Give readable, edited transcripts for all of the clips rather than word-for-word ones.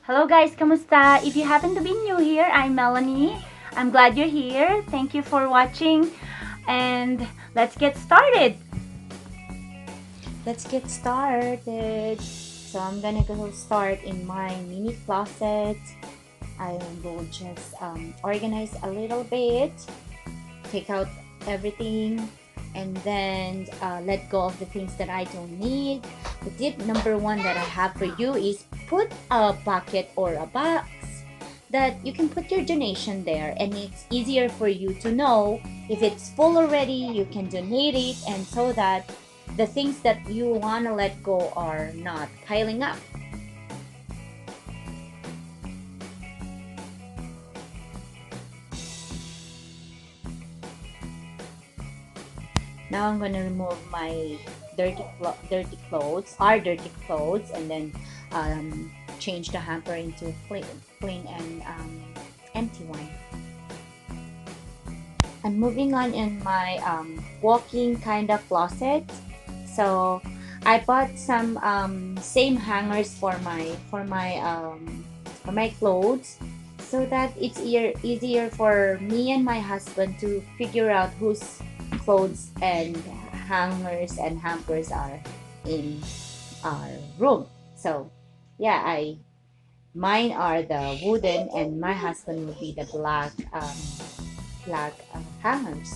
Hello guys, kamusta? If you happen to be new here, I'm Melanie. I'm glad you're here. Thank you for watching and let's get started. Let's get started. So I'm gonna go start in my mini closet. I will just organize a little bit, take out everything, and then let go of the things that I don't need. The tip number one that I have for you is put a bucket or a box that you can put your donation there, and it's easier for you to know if it's full already. You can donate it, and so that the things that you want to let go are not piling up. Now I'm going to remove my dirty clothes, and then change the hamper into plain and empty one. I'm moving on in my walking kind of closet. So I bought some same hangers for my clothes, so that it's easier for me and my husband to figure out whose clothes and hangers and hampers are in our room. So yeah, I mine are the wooden and my husband will be the black hangers.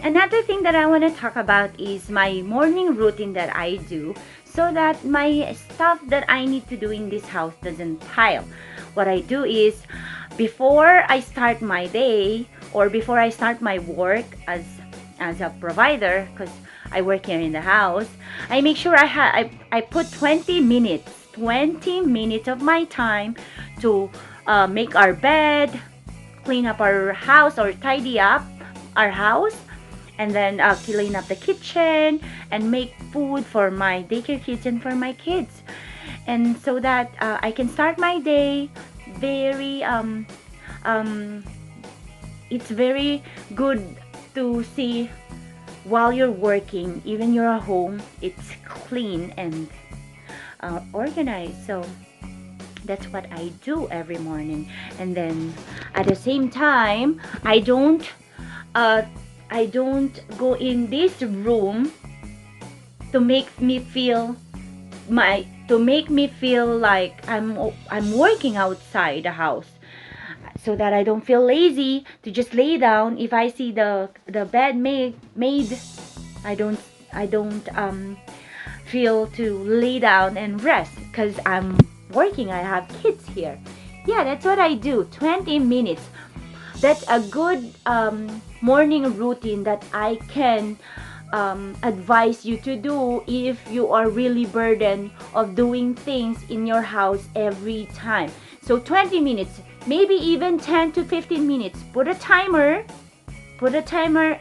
Another thing that I want to talk about is my morning routine that I do, so that my stuff that I need to do in this house doesn't pile. What I do is, before I start my day or before I start my work as a provider, because I work here in the house, I make sure I put 20 minutes of my time to make our bed, clean up our house or tidy up our house, and then clean up the kitchen and make food for my daycare kids and for my kids, and so that I can start my day very um, it's very good to see while you're working, even you're at home, it's clean and organized. So that's what I do every morning. And then at the same time, uh, I don't go in this room to make me feel like I'm working outside the house, so that I don't feel lazy to just lay down. If I see the bed made, I don't I don't feel to lay down and rest because I'm working. I have kids here. Yeah, that's what I do. 20 minutes. That's a good morning routine that I can advise you to do if you are really burdened of doing things in your house every time. So 20 minutes, maybe even 10 to 15 minutes. Put a timer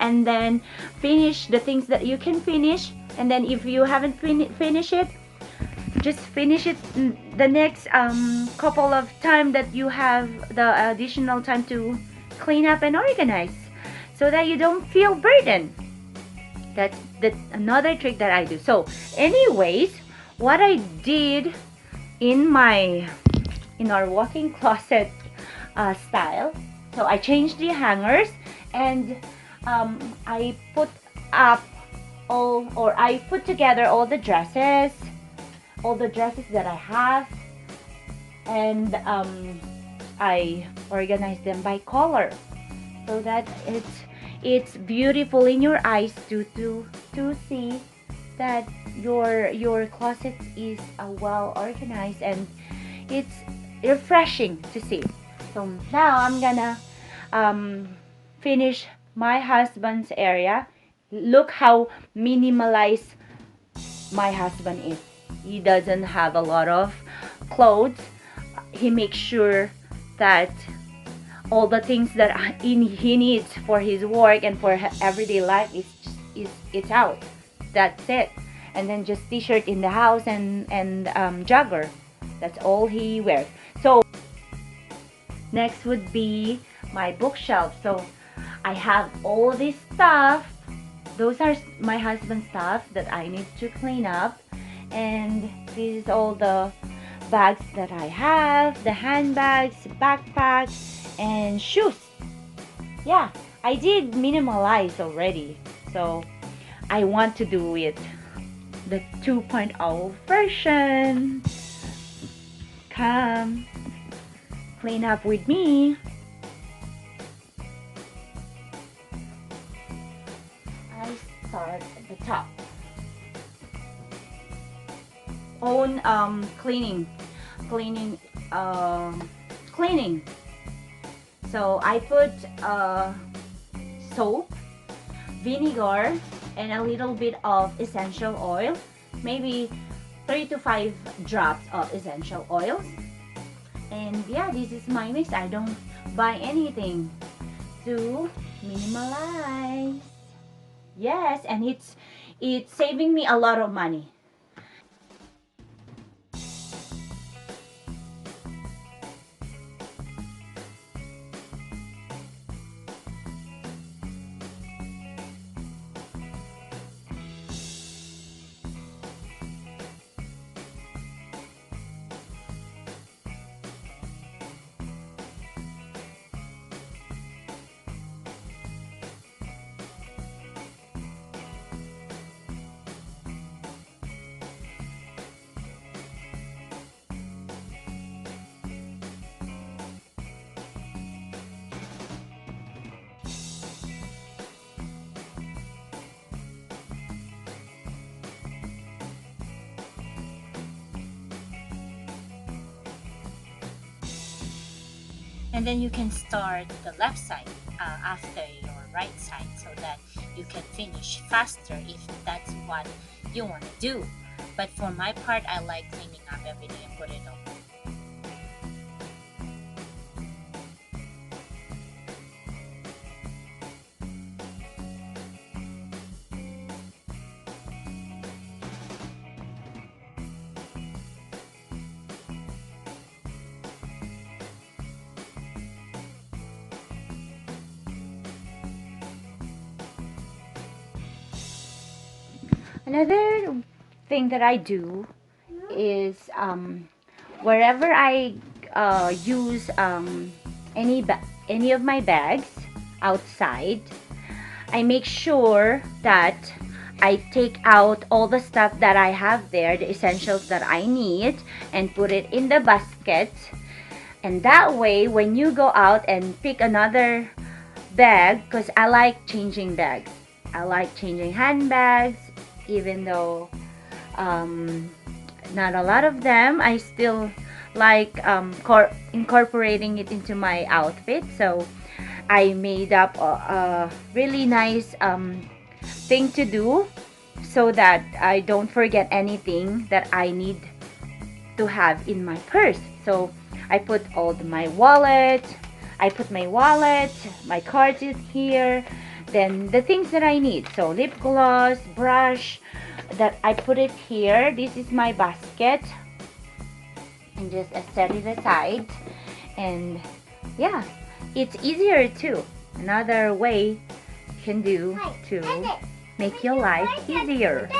and then finish the things that you can finish. And then if you haven't finished it, just finish it the next couple of time that you have the additional time to clean up and organize, so that you don't feel burdened. That's another trick that I do. So anyways, what I did in our walk-in closet style, so I changed the hangers, and I put up I put together all the dresses that I have, and I organize them by color, so that it's beautiful in your eyes to see that your closet is well organized, and it's refreshing to see. So now I'm gonna finish my husband's area. Look how minimalized my husband is. He doesn't have a lot of clothes. He makes sure that all the things that he needs for his work and for everyday life is out. That's it. And then just t-shirt in the house and jogger. That's all he wears. So Next would be my bookshelf. So I have all this stuff. Those are my husband's stuff that I need to clean up. And this is all the bags that I have, the handbags, backpacks, and shoes. Yeah, I did minimalize already. So I want to do it the 2.0 version. Come clean up with me. I start at the top. Own cleaning cleaning. So I put soap, vinegar, and a little bit of essential oil, maybe 3 to 5 drops of essential oils. And yeah, this is my mix. I don't buy anything to minimalize. Yes, and it's saving me a lot of money. And then you can start the left side after your right side so that you can finish faster if that's what you want to do. But for my part, I like cleaning up everything and put it on. Another thing that I do is wherever I use any of my bags outside, I make sure that I take out all the stuff that I have there, the essentials that I need, and put it in the basket. And that way, when you go out and pick another bag, because I like changing bags, I like changing handbags, even though um, not a lot of them, I still like incorporating it into my outfit. So I made up a really nice thing to do so that I don't forget anything that I need to have in my purse. So I put my wallet, my cards is here, then the things that I need. So lip gloss, brush, that I put it here. This is my basket, and just set it aside. And yeah, it's easier too. Another way you can do to make your life easier.